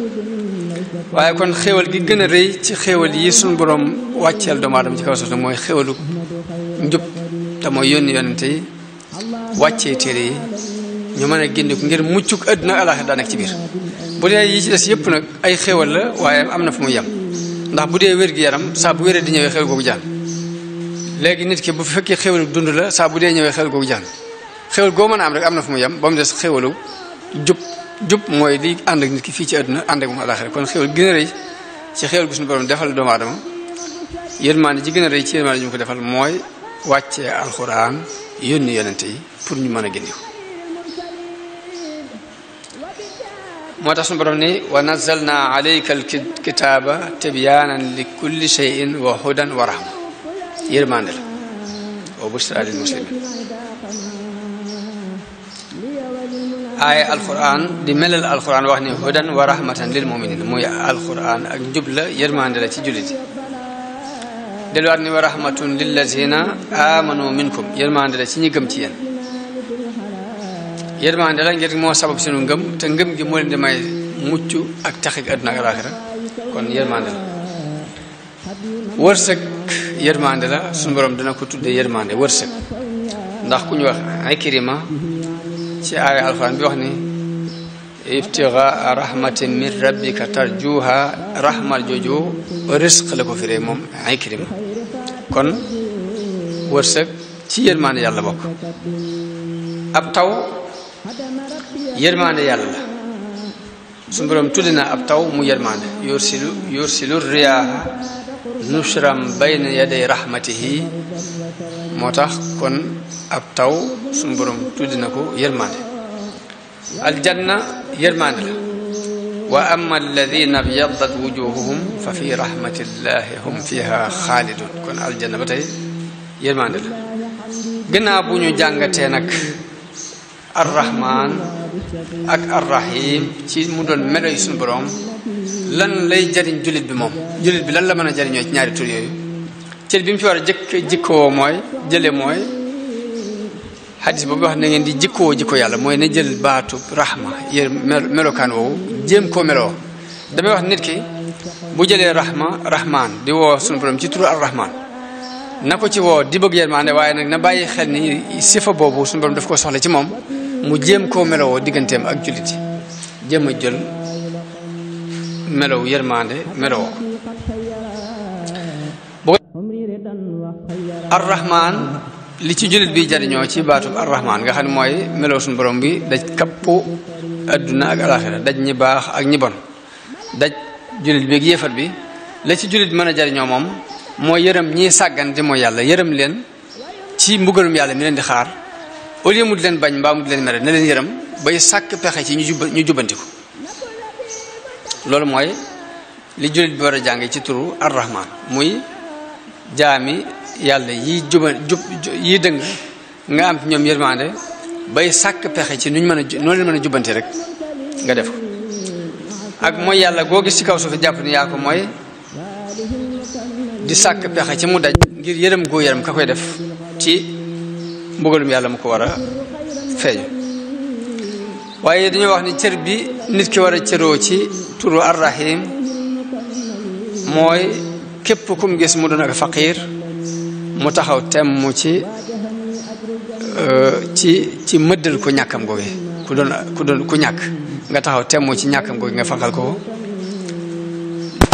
waaye kon xéwal gi gën a rëy ci xéwal yi suñu borom wàcceel doomu aadama ci kaw suuf mooy xéwalu njub te mooy yónni yonente yi wàccee téere yi ñu mën a génneeku ngir muccuk àdduna alaaxira daa nekk ci biir bu dee yi ci des yëpp nag ay xéwal la waaye am na fu muy yem ndax bu dee wér-gi-yaram saa bu wéree di ñëwee xéwal googu jaan léegi nit ki bu fekkee xéwalu dund la saa bu dee ñëwee xéwal googu jaan xéwal goo mën a am rek am na fu mu yem ba mu des xéwalu jub mooy li ànd ak nit ki fii ci àdduna ànd ak moom alaaxira kon xéwal gën a rëy ci xéwal gu suñu borom defal doomu aadama yërmaande ji gën a rëy ci yërmaande ji mu ko defal mooy wàccee alxuraan yónni yonente yi pour ñu mën a génne ko moo tax suñu borom ni wa nazzalna alayka alkitaaba tibyaanan li kulli shay'in wa hudan wa rahma yërmaande la wa bushra lil muslimin aaya alquran di melal alquran wax ni hudan wa rahmatan lil muminin muy alquran ak njub la yërmaande la ci jullit yi delluwaat ni wa rahmatun lillazina amanu minkum yërmaande la ci ñi gëm ci yéen yërmaande la ngir moo sabab sunu ngëm te ngëm gi moo leen di may mucc ak taxig àdduna ak alaaxira kon yërmaande la wërsëg yërmaande la suñu borom dina ko tudde yërmaande wërsëg ndax ku ñu wax Ikrima ci aaya alxuraan bi wax ni ibtigaa rahmatin min rabbika tarjuha rahmat jooju risq la ko firee moom Ikrima kon wërsëg ci yërmaande yàlla bokk ab taw yërmaande yàlla la suñu borom tudde na ab taw mu yërmaande yursilu riyaaha nushram bayna yaday rahmatihi moo tax kon ab taw suñu borom tudde na ko yërmaande aljanna yërmaande la wa amma alladina byaddat wujuhuhum fa fi rahmatillahi hum fiha xaalidun kon aljanna ba tey yërmaande la gannaaw bu ñu jàngatee nag arrahman ak arrahim ci mu doon melo yi suñu borom lan lay jariñ jullit bi moom jullit bi lan la mën a jariñoo ci ñaari tur yooyu cër bi mu ci war a jikkoo mooy jële mooy xadis boobu wax na ngeen di jikkoo jikko yàlla mooy na jël baatu rahma yéen melokaan woowu jéem koo meloo damay wax nit ki bu jëlee rahman di woo suñu borom ci turu arrahman na ko ci woo di bëgg yërmande waaye nag na bàyyi xel ni sifa boobu suñu borom daf ko soxla ci moom mu jéem koo meloo digganteem ak jullit yi jéem a jël melow yërmande meloo ko arrahman li ci jullit bi jariñoo ci baatub arrahman nga xam ne mooy melow suñu borom bi daj kappu adduna ak alaxira daj ñi baax ak ñi bon daj jullit bi ak yéefar bi la ci jullit mën a jariñoo moom mooy yërëm ñii sàggan di mooy yàlla yërëm leen ci mbugalum yàlla mi leen di xaar au lieu mu di leen bañ mbaa mu di leen mere na leen yërëm bay sàkk pexe ci ñu jubbantiku loolu mooy li jullit bi war a jànge ci turu arrahman muy jaami yàlla yi dëng nga am ci ñoom yërmande bay sàkk pexe ci nuñ noo leen mën a jubbanti rek nga def ko ak mooy yàlla goo gis ci kaw suuf jàpp ni yaa ko mooy di sàkk pexe ci mu daj ngir yërëm goo yërëm ka koy def ci mbugalum yàlla mu ko war a feeñu waaye dañoo wax ni cër bi nit ki war a cëroo ci turu arrahim mooy képp kum gis mu doon ak faqiir mu taxaw temm ci mëddal ko ñàkkam googu ku ñàkk nga taxaw temm ci ñàkkam googu nga fanqal ko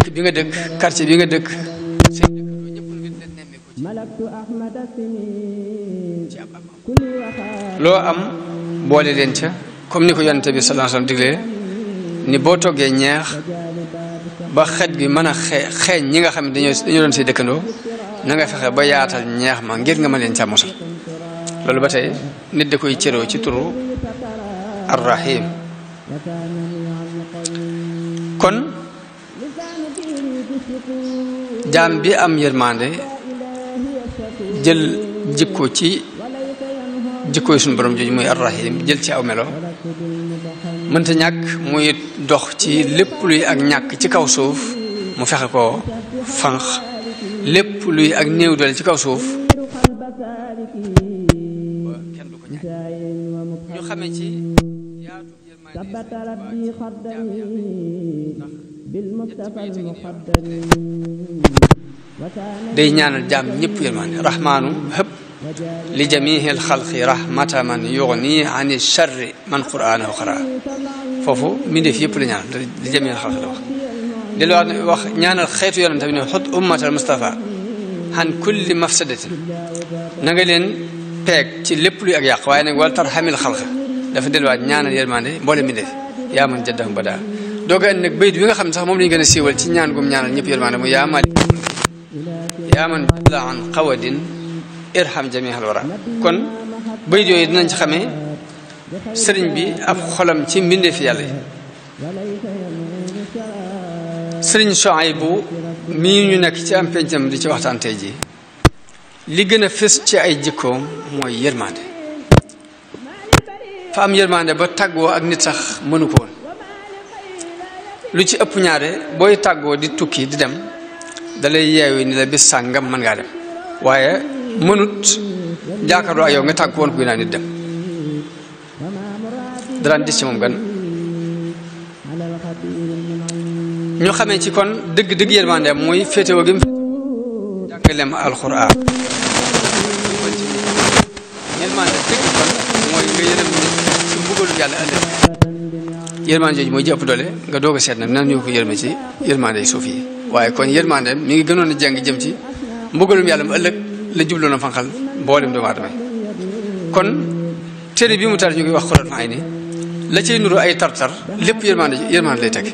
dëkk bi nga dëkk quartier bi nga dëkk seen dëkk ñëpp nga leen nemmeeku ci am loo am boole leen ca comme ni ko yonente bi sallallahu alayhi wasallam diglee ni boo toggee ñeex ba xet bi mën a xeeñ ñi nga xam ne dañoo doon say dëkkandoo na nga fexe ba yaatal ñeex ma ngir nga mën leen ca mosal loolu ba tey nit da koy cëroo ci turu arrahim kon jaam bi am yërmande jël jikko ci jikkoy suñu borom jooju muy arrahim jël ci aw melo mënta ñàkk muy dox ci lépp luy ak ñàkk ci kaw suuf mu fexe ko fanq lépp luy ak néew doole ci kaw suuf kenn du ko ñaan ñu xamee ci yaatu day ñaanal jaam ñëpp yërmande rahmaanu hëpp li jamihil xalqi rahmata man yugni ani charri man qur'anahu qara foofu mbindeef yëpp la ñaanal li jamihil xalqi la wax delluwaat wax ñaanal xeetu yonent bi ne xut ummatal Mustafa han kulli mafsadatin na nga leen peeg ci lépp luy ak yàq waaye nag wal tarhamil xalqa dafa delluwaat ñaanal yërmande mboole mbindeef yaa man jaddahum bada dooga andi nag bayit bi nga xam ne sax moom lañu gën a siiwal ci ñaan gum ñaanal ñëpp yërmande mu yaa malik yaa man jalla an qawadin irham jamihal wara kon bayit yooyu dinañ ci xamee sëriñ bi ab xolam ci mbindeefi yàlla yi sëriñ Souhaïbou mii ñu nekk ci am pencam di ci waxtaan tey ji li gën a fës ci ay jikkoom mooy yërmande fa am yërmande ba tàggoo ak nit sax mënu ko woon lu ci ëpp ñaare booy tàggoo di tukki di dem dalay yeewi ni la bis sàngam mën ngaa dem waaye mënut jàkkaarloo ak yow nga tàgg woon kuy naa nit dem daraan dis ci moom gan ñu xamee ci kon dëgg yërmande mooy féetewoo gi mu jàngaleem alxuraan yërmande dëgg kon mooy nga yërëm nit ci mbugalu yàlla ëllëg yërmande jooju mooy ji ëpp doole nga doog a seet nag nan ñu ko yërme ci yërmande suuf yi waaye kon yërmande mi ngi gënoon a jàng jëm ci mbugalum yàlla mu ëllëg la jubloon a fanqal mboolem doomu aadama kon téere bi mu tar ñu koy wax Xuratul Ayni la cay nuru ay tartar lépp yërmande lay tekki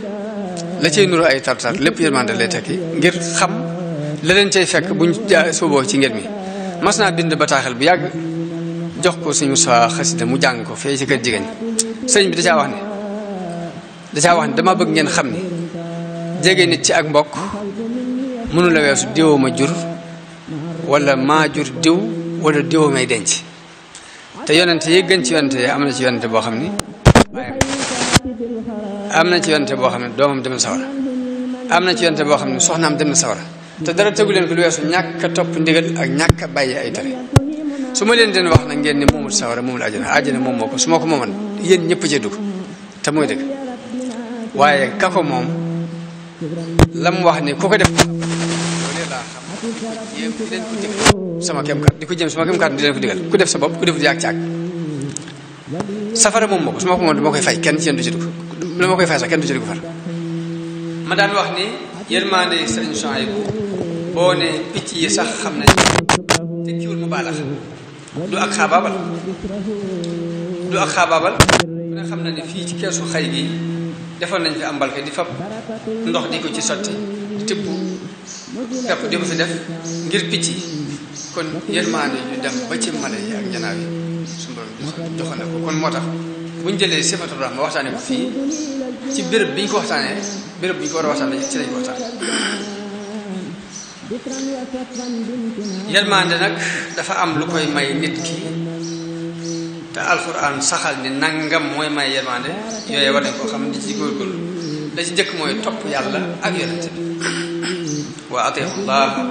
la cay nuru ay tartar lépp yërmande lay tekki ngir xam la leen cay fekk buñ sooboo ci ngir mi mas naa bind bataaxel bu yàgg jox ko suñu sa xasida mu jàng ko fee ci kër jigéen sëriñ bi da caa wax ne dama bëgg ngeen xam ni jege nit ci ak mbokk mënu la weesu diwoo ma jur wala maa jur diw wala diwoo may denc te yonente yi gën ci yonente yi am na ci yonente boo xam ni am na ci yonente boo xam ne doomam dem na sawara am na ci yonente boo xam ne soxnaam dem na sawara te dara tegu leen ko lu weesu ñàkk a topp ndigal ak ñàkk a bàyyi ay tere su ma leen den wax nag ngeen ni moomul sawara moomul àjjana moom moo ko su ma ko mooman yéen ñëpp cee dugg te mooy dëgg waaye kako moom lam wax ni ku ko def loolee laa xam yéen di leen ko digal sama kem kat di ko jëm sama kem kat di leen ko digal ku def sa bopp ku def di yàgg caag safara moom moo ko su ma ko moom dama koy fay kenn ci yéen du ci dugg lu ma koy fay sax kenn du ci dugg far ma daan wax ni yërmande sëriñ Souhaïbou boo ne picc yi sax xam nañ te kiwul mu baalax du ak xaabaabal ku ne xam na ne fii ci keesu xay gi defoon nañ fi am mbalka di fab ndox di ko ci sotti di tibb pepp di ko fi def ngir picc yi kon yërmande ñu dem ba ci mala yi ak janaaw yi suñu borom joxoon na ko kon moo tax bu ñu jëlee sifatul rahma waxtaanee ko fii ci béréb bi ñu ko waxtaanee béréb bi ñu ko war a waxtaanee ci lañ ko waxtaan yërmande nag dafa am lu koy may nit ki te alxuraan saxal ni nangam mooy may yërmande yooyu war nañ koo xam di ci góorgóorlu la ci njëkk mooy topp yàlla ak yonente bi wa atiu llaha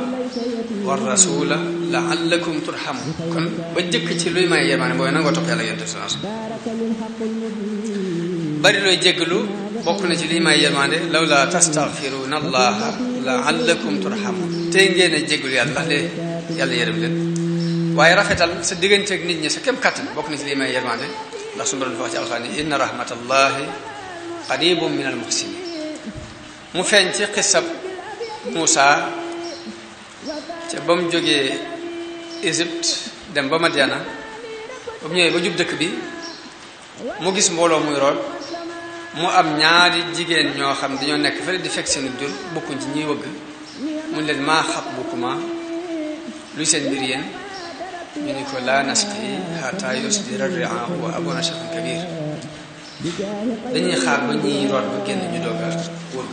wa rasula laallakum turhamun kon ba njëkk ci luy may yërmande mooy nangoo topp yàlla ak yonente bi bari looy jéggalu bokk na ci liy may yërmande law la tastaghfiruna allaha laallakum turhamun tey ngeen a jéggalu yàlla ndax de yàlla yërëm leen waaye rafetal sa digganteeg nit ñi sa kem kàttan bokk na ci liy may yërmande ndax suñu borom dafa wax ci alxuraan ni inna rahmatallahi qaribun min al muhsinin mu feeñ ci xisab Moussa ca ba mu jógee Égypte dem ba Madiana ba mu ñëwee ba jub dëkk bi mu gis mbooloo muy root mu am ñaari jigéen ñoo xam dañoo nekk fële di fekk seen jur bokkuñ ci ñuy wëgg mu leen maa xatbukuma luy seen mbir yéen ñu ni ko laa nasqi hatta yusdira ri'aa wa abuna shaykhun kabir dañuy xaar ba ñuy root ba génn ñu doog a wëgg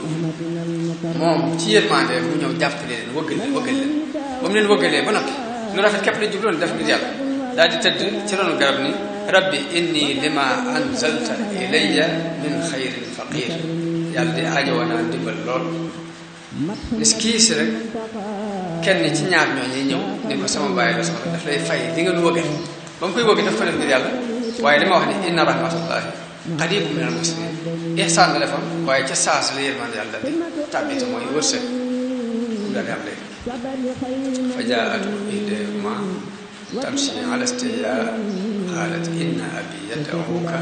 moom ci yërmande mu ñëw jàppale leen wëggal leen ba mu leen wëggalee ba noppi lu rafet képp la jubloon def ngir yàlla daal di tëdd ci ronu garab ni rabbi inni lima anzalta ilayya min xayrin faqir yàlla di aajowoo naa ndimbal lool bis kii si rek kenn ci ñaar ñooñu ñëw ni ko sama bàyyi la soxla daf lay fay li nga nu wëgge ba mu koy wëgge daf ko def ngir yàlla waaye dama wax ni inna rahmatullahi qariibun minal muhsinin ihsaan la defoon waaye ca saas la yërmande yàlla di tàbbite mooy wërsëg mu daal di am léegi fa jaa'atu ihdaahuma tamshi ala istihyaa qaalat inna abii yad'uuka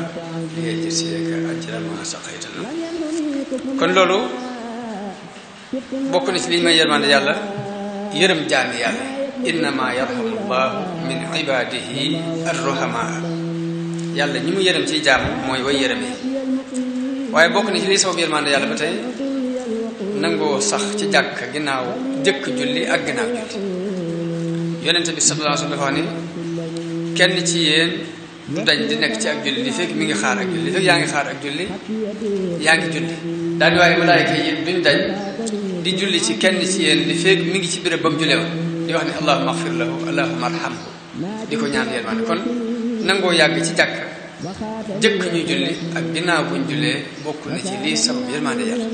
liyajziyaka ajra maa saqayta lanaa kon loolu bokk na ci li may yërmande yàlla yërëm jaami yàlla innamaa yarhamu llaahu min ibaadihi ar-ruhamaa yàlla ñi mu yërëm ci jaam mooy way yërëm yi waaye bokk na ci liy sabab yërmande yàlla ba tey nangoo sax ci jàkk ginnaaw jëkk julli ak ginnaaw julli yonente bi sallallahu alayhi wa sallam dafa wax ni kenn ci yéen du dañ di nekk ci ak julli li fekk mi ngi xaar ak julli li fekk yaa ngi xaar ak julli yaa ngi julli daal di waaye malaayika yi duñ dañ di julli ci kenn ci yéen li fekk mi ngi ci béréb ba mu jullee woon di wax ni allahumma axfir lahu allahumma arhamhu di ko ñaan yërmande kon nangoo yàgg ci jàkk jëkk ñuy julli ak ginnaaw buñ jullee bokk na ci lii sabab yërmande yàlla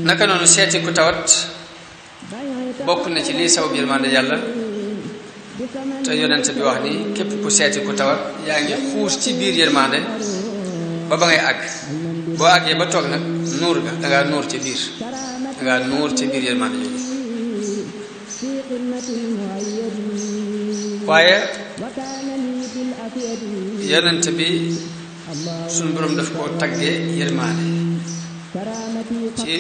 naka noonu seeti ku tawat bokk na ci lii sabab yërmande yàlla te yonent bi wax ni képp ku seeti ku tawat yaa ngi xuus ci biir yërmande ba ngay àgg boo àggee ba toog nag nuur nga dangaa nuur ca biir dangaa nuur ca biir yërmande yooyu waaye yonent bi suñu borom daf koo taggee yërmande ci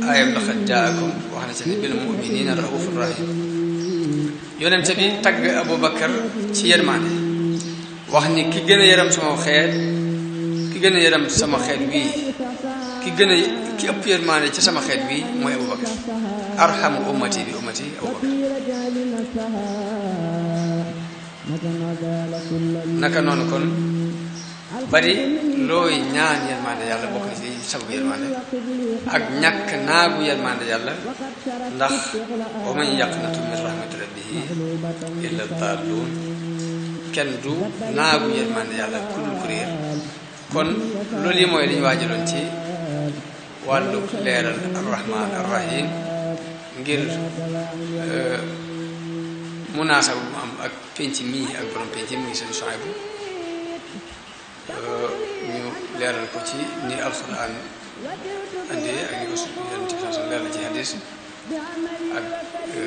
aayam laqad jaakum wax na ci ne bil mu'miniina raufur rahim yonent bi tagg Abubakar ci yërmande wax ni ki gën a yërëm sama xeet ki gën a yërëm sama xeet wii ki ëpp yërmande ci sama xeet wii mooy Abubakar arhamu ummati bi ummati Abubakar naka noonu kon bari looy ñaan yërmande yàlla bokk na ci sababu yërmande ak ñàkk naagu yërmande yàlla ndax wa man yaqnatu min rahmati rabbihi illa daalluun kenn du naagu yërmande yàlla ku dul ku réer kon loolu yi mooy li ñu waajaloon ci wàllu leeral arrahman arrahim ngir munaasaba bu am ak penc mii ak borom penc muy seen Suhaybu ñu leeral ko ci ni alxuraan andi ak ni ko yonent bi sallallahu alayhi wa sallam leeral ci hadis ak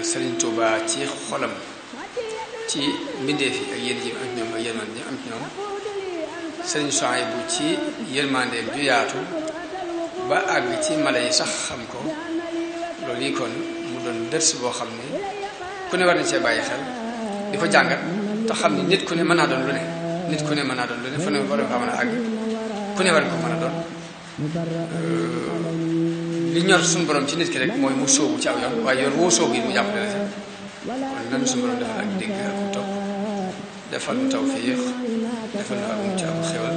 Serigne Touba ci xolam ci mbindeef yi ak yéen ji ak ñoom ak yërmande ñi am ci ñoom Serigne Suhaybu ci yërmandeem ju yaatu ba àgg ci mala yi sax xam ko loolu yi kon mu doon dërs boo xam ne ku ne war na cee bàyyi xel di ko jàngat te xam ni nit ku ne mën naa doon lu ne nit ku ne mën naa doon lu ne fu ne war nga mën a àgg ku ne war nga ko mën a doon li ñor suñu borom ci nit ki rek mooy mu sóobu ci aw yoon waaye yoon woo sóobu yi mu jàppale la ci kon nan suñu borom defal ak dégg ak topp defal nu tawfiix defal nu ak mucc ak xewal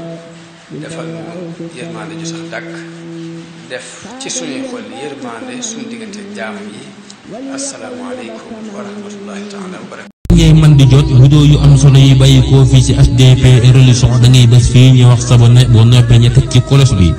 defal nu yërmande ju sax dàkk def ci suñuy xol yërmande suñu diggante jaamam yi asalaamaaleykum wa rahmatullahi taala wa barakatu
ngay man di jot vidéo yu am solo yi bàyyi koo fii ci HDP Religion da ngay bés fii ñu wax sabone boo noppee ñu teg ci cloche bi